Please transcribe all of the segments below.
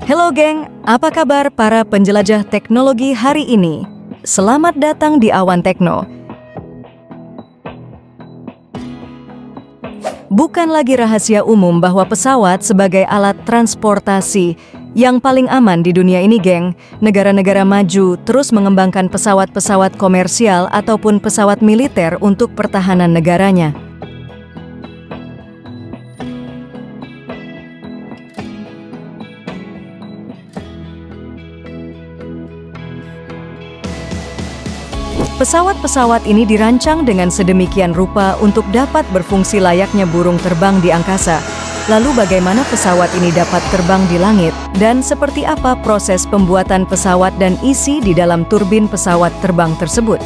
Halo geng, apa kabar para penjelajah teknologi hari ini? Selamat datang di Awan Tekno. Bukan lagi rahasia umum bahwa pesawat sebagai alat transportasi yang paling aman di dunia ini, geng. Negara-negara maju terus mengembangkan pesawat-pesawat komersial ataupun pesawat militer untuk pertahanan negaranya. Pesawat-pesawat ini dirancang dengan sedemikian rupa untuk dapat berfungsi layaknya burung terbang di angkasa. Lalu bagaimana pesawat ini dapat terbang di langit? Dan seperti apa proses pembuatan pesawat dan isi di dalam turbin pesawat terbang tersebut?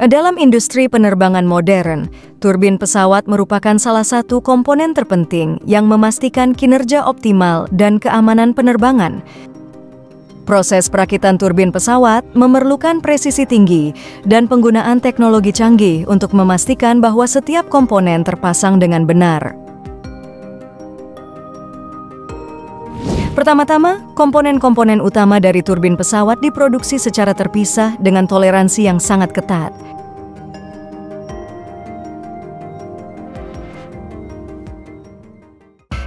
Dalam industri penerbangan modern, turbin pesawat merupakan salah satu komponen terpenting yang memastikan kinerja optimal dan keamanan penerbangan. Proses perakitan turbin pesawat memerlukan presisi tinggi dan penggunaan teknologi canggih untuk memastikan bahwa setiap komponen terpasang dengan benar. Pertama-tama, komponen-komponen utama dari turbin pesawat diproduksi secara terpisah dengan toleransi yang sangat ketat.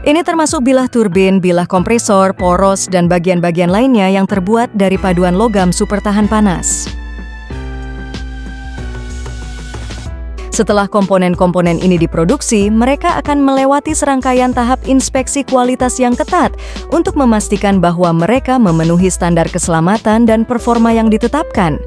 Ini termasuk bilah turbin, bilah kompresor, poros, dan bagian-bagian lainnya yang terbuat dari paduan logam super tahan panas. Setelah komponen-komponen ini diproduksi, mereka akan melewati serangkaian tahap inspeksi kualitas yang ketat untuk memastikan bahwa mereka memenuhi standar keselamatan dan performa yang ditetapkan.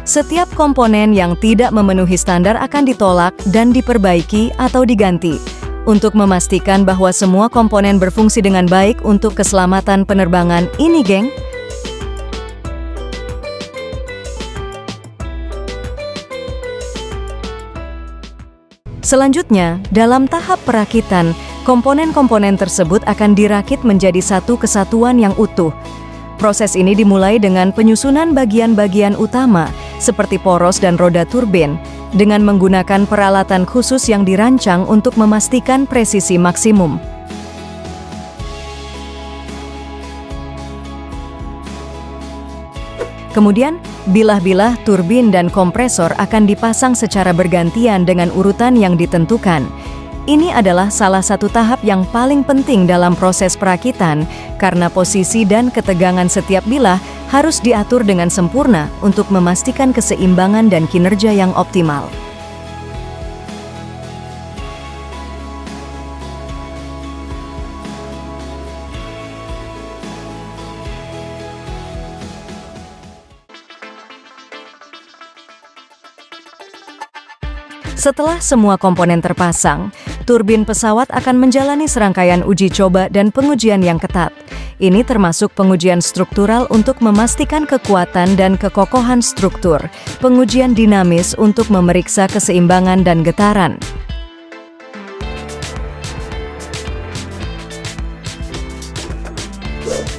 Setiap komponen yang tidak memenuhi standar akan ditolak dan diperbaiki atau diganti untuk memastikan bahwa semua komponen berfungsi dengan baik untuk keselamatan penerbangan ini, geng. Selanjutnya, dalam tahap perakitan, komponen-komponen tersebut akan dirakit menjadi satu kesatuan yang utuh. Proses ini dimulai dengan penyusunan bagian-bagian utama, seperti poros dan roda turbin, dengan menggunakan peralatan khusus yang dirancang untuk memastikan presisi maksimum. Kemudian, bilah-bilah turbin dan kompresor akan dipasang secara bergantian dengan urutan yang ditentukan. Ini adalah salah satu tahap yang paling penting dalam proses perakitan, karena posisi dan ketegangan setiap bilah harus diatur dengan sempurna untuk memastikan keseimbangan dan kinerja yang optimal. Setelah semua komponen terpasang, turbin pesawat akan menjalani serangkaian uji coba dan pengujian yang ketat. Ini termasuk pengujian struktural untuk memastikan kekuatan dan kekokohan struktur, pengujian dinamis untuk memeriksa keseimbangan dan getaran.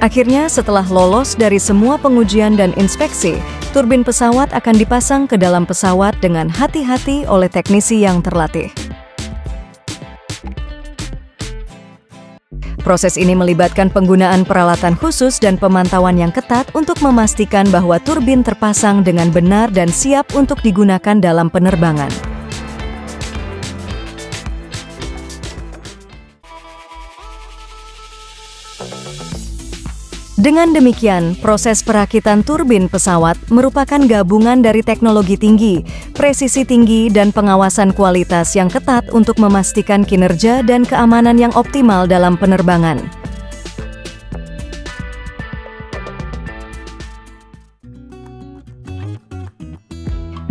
Akhirnya, setelah lolos dari semua pengujian dan inspeksi, turbin pesawat akan dipasang ke dalam pesawat dengan hati-hati oleh teknisi yang terlatih. Proses ini melibatkan penggunaan peralatan khusus dan pemantauan yang ketat untuk memastikan bahwa turbin terpasang dengan benar dan siap untuk digunakan dalam penerbangan. Dengan demikian, proses perakitan turbin pesawat merupakan gabungan dari teknologi tinggi, presisi tinggi, dan pengawasan kualitas yang ketat untuk memastikan kinerja dan keamanan yang optimal dalam penerbangan.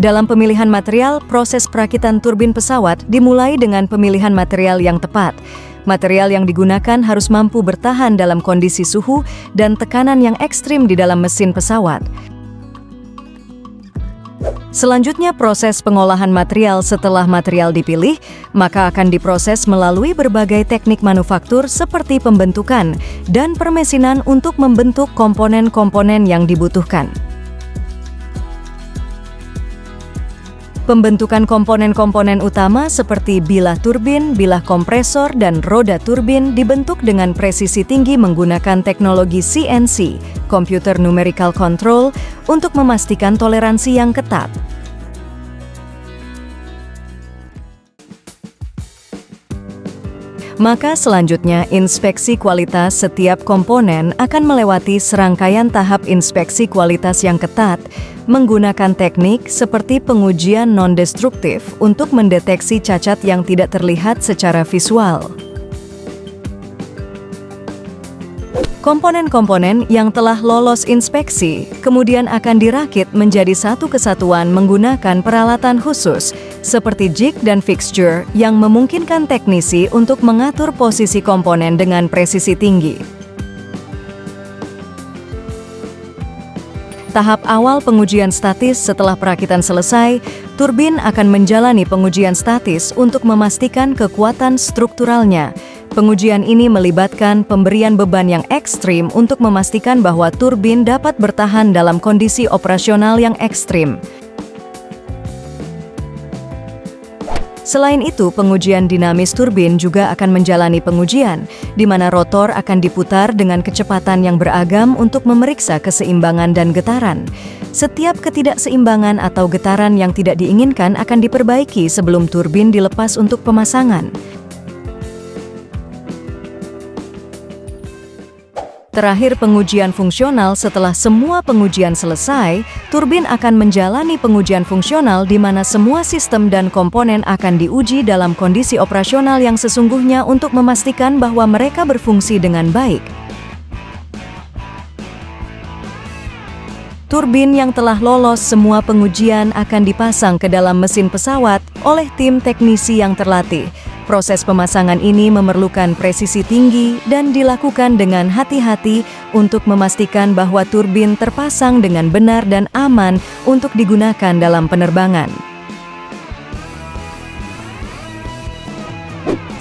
Dalam pemilihan material, proses perakitan turbin pesawat dimulai dengan pemilihan material yang tepat. Material yang digunakan harus mampu bertahan dalam kondisi suhu dan tekanan yang ekstrim di dalam mesin pesawat. Selanjutnya, proses pengolahan material setelah material dipilih, maka akan diproses melalui berbagai teknik manufaktur seperti pembentukan dan permesinan untuk membentuk komponen-komponen yang dibutuhkan. Pembentukan komponen-komponen utama seperti bilah turbin, bilah kompresor, dan roda turbin dibentuk dengan presisi tinggi menggunakan teknologi CNC, Computer Numerical Control, untuk memastikan toleransi yang ketat. Maka selanjutnya, inspeksi kualitas setiap komponen akan melewati serangkaian tahap inspeksi kualitas yang ketat menggunakan teknik seperti pengujian non-destruktif untuk mendeteksi cacat yang tidak terlihat secara visual. Komponen-komponen yang telah lolos inspeksi kemudian akan dirakit menjadi satu kesatuan menggunakan peralatan khusus seperti jig dan fixture yang memungkinkan teknisi untuk mengatur posisi komponen dengan presisi tinggi. Tahap awal pengujian statis setelah perakitan selesai, turbin akan menjalani pengujian statis untuk memastikan kekuatan strukturalnya. Pengujian ini melibatkan pemberian beban yang ekstrim untuk memastikan bahwa turbin dapat bertahan dalam kondisi operasional yang ekstrim. Selain itu, pengujian dinamis turbin juga akan menjalani pengujian, di mana rotor akan diputar dengan kecepatan yang beragam untuk memeriksa keseimbangan dan getaran. Setiap ketidakseimbangan atau getaran yang tidak diinginkan akan diperbaiki sebelum turbin dilepas untuk pemasangan. Terakhir, pengujian fungsional. Setelah semua pengujian selesai, turbin akan menjalani pengujian fungsional di mana semua sistem dan komponen akan diuji dalam kondisi operasional yang sesungguhnya untuk memastikan bahwa mereka berfungsi dengan baik. Turbin yang telah lolos semua pengujian akan dipasang ke dalam mesin pesawat oleh tim teknisi yang terlatih. Proses pemasangan ini memerlukan presisi tinggi dan dilakukan dengan hati-hati untuk memastikan bahwa turbin terpasang dengan benar dan aman untuk digunakan dalam penerbangan.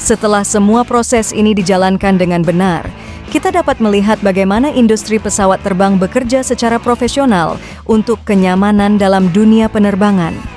Setelah semua proses ini dijalankan dengan benar, kita dapat melihat bagaimana industri pesawat terbang bekerja secara profesional untuk kenyamanan dalam dunia penerbangan.